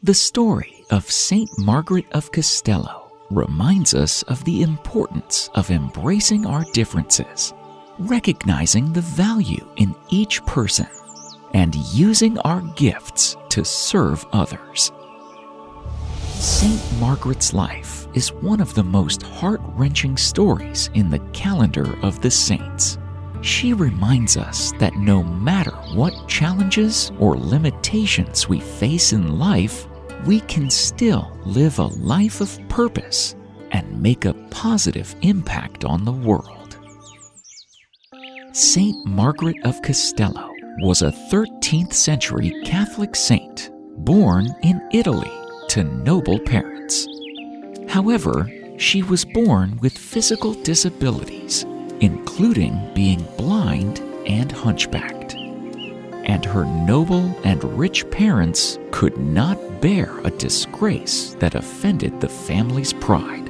The story of Saint Margaret of Castello reminds us of the importance of embracing our differences, recognizing the value in each person, and using our gifts to serve others. Saint Margaret's life is one of the most heart-wrenching stories in the calendar of the saints. She reminds us that no matter what challenges or limitations we face in life, we can still live a life of purpose and make a positive impact on the world. Saint Margaret of Castello was a 13th century Catholic saint born in Italy to noble parents. However, she was born with physical disabilities, including being blind and hunchbacked. And her noble and rich parents could not bear a disgrace that offended the family's pride.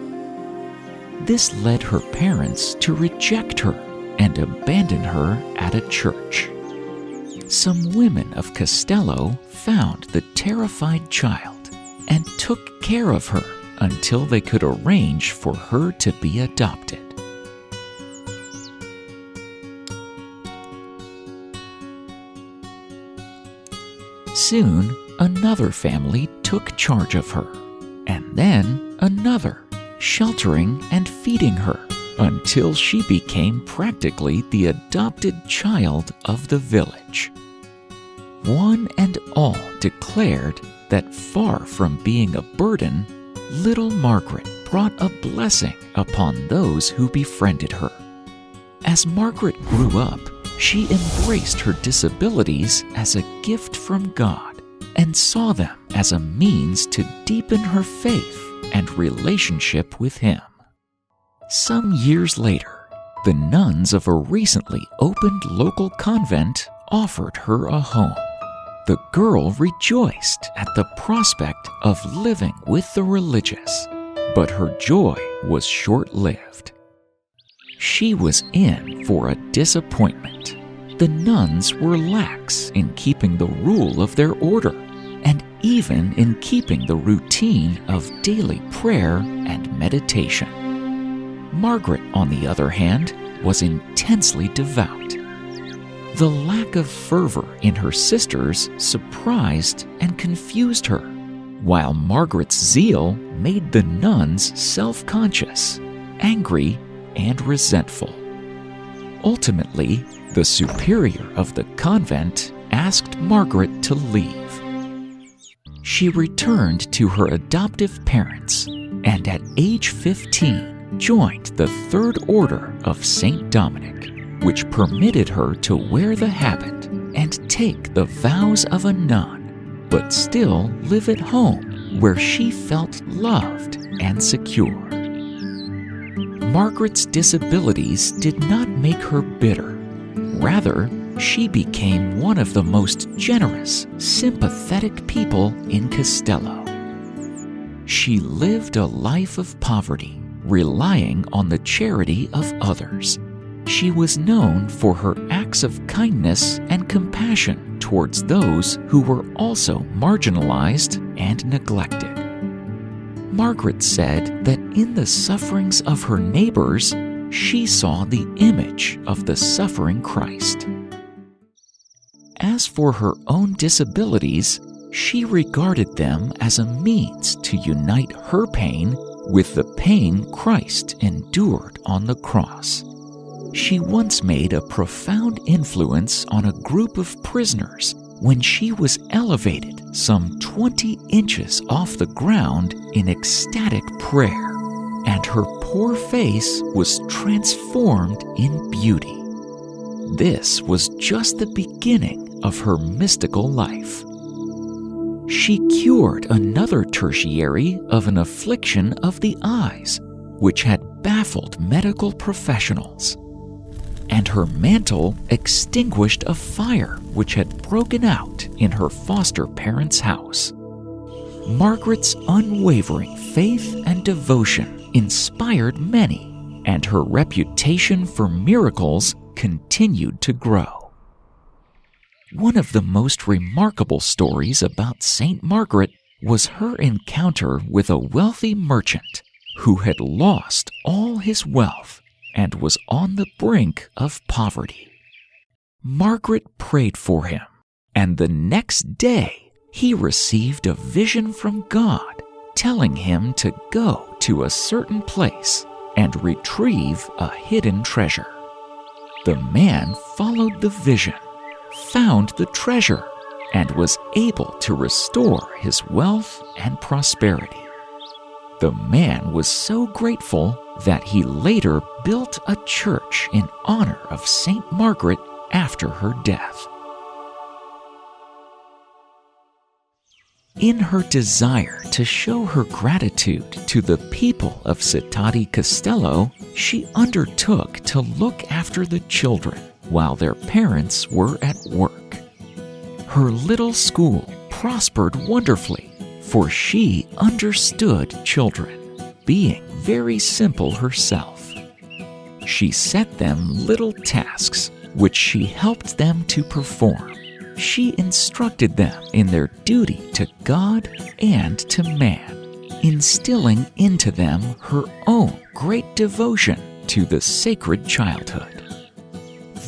This led her parents to reject her and abandon her at a church. Some women of Castello found the terrified child and took care of her until they could arrange for her to be adopted. Soon, another family took charge of her, and then another, sheltering and feeding her until she became practically the adopted child of the village. One and all declared that far from being a burden, little Margaret brought a blessing upon those who befriended her. As Margaret grew up, she embraced her disabilities as a gift from God and saw them as a means to deepen her faith and relationship with Him. Some years later, the nuns of a recently opened local convent offered her a home. The girl rejoiced at the prospect of living with the religious, but her joy was short-lived. She was in for a disappointment. The nuns were lax in keeping the rule of their order, and even in keeping the routine of daily prayer and meditation. Margaret, on the other hand, was intensely devout. The lack of fervor in her sisters surprised and confused her, while Margaret's zeal made the nuns self-conscious, angry, and resentful. Ultimately, the superior of the convent asked Margaret to leave. She returned to her adoptive parents and at age 15 joined the Third Order of Saint Dominic, which permitted her to wear the habit and take the vows of a nun, but still live at home where she felt loved and secure. Margaret's disabilities did not make her bitter. Rather, she became one of the most generous, sympathetic people in Castello. She lived a life of poverty, relying on the charity of others. She was known for her acts of kindness and compassion towards those who were also marginalized and neglected. Margaret said that in the sufferings of her neighbors, she saw the image of the suffering Christ. As for her own disabilities, she regarded them as a means to unite her pain with the pain Christ endured on the cross. She once made a profound influence on a group of prisoners when she was elevated some 20 inches off the ground in ecstatic prayer, and her poor face was transformed in beauty. This was just the beginning of her mystical life. She cured another tertiary of an affliction of the eyes, which had baffled medical professionals. And her mantle extinguished a fire which had broken out in her foster parents' house. Margaret's unwavering faith and devotion inspired many, and her reputation for miracles continued to grow. One of the most remarkable stories about Saint Margaret was her encounter with a wealthy merchant who had lost all his wealth and was on the brink of poverty. Margaret prayed for him, and the next day he received a vision from God telling him to go to a certain place and retrieve a hidden treasure. The man followed the vision, found the treasure, and was able to restore his wealth and prosperity. The man was so grateful that he later built a church in honor of Saint Margaret after her death. In her desire to show her gratitude to the people of Città Castello, she undertook to look after the children while their parents were at work. Her little school prospered wonderfully, for she understood children, being very simple herself. She set them little tasks which she helped them to perform. She instructed them in their duty to God and to man, instilling into them her own great devotion to the sacred childhood.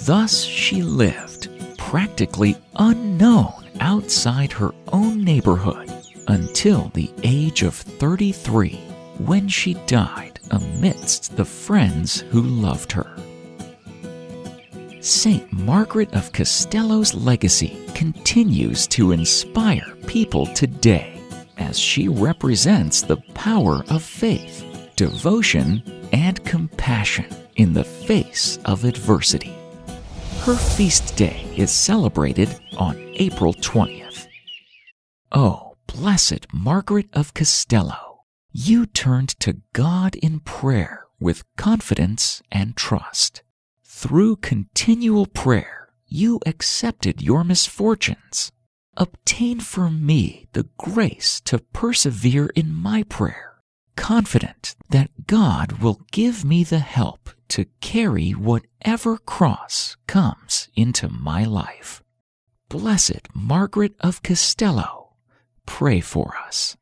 Thus she lived, practically unknown outside her own neighborhood, until the age of 33, when she died amidst the friends who loved her. Saint Margaret of Castello's legacy continues to inspire people today, as she represents the power of faith, devotion, and compassion in the face of adversity. Her feast day is celebrated on April 20th. Oh, Blessed Margaret of Castello, you turned to God in prayer with confidence and trust. Through continual prayer, you accepted your misfortunes. Obtain for me the grace to persevere in my prayer, confident that God will give me the help to carry whatever cross comes into my life. Blessed Margaret of Castello, pray for us.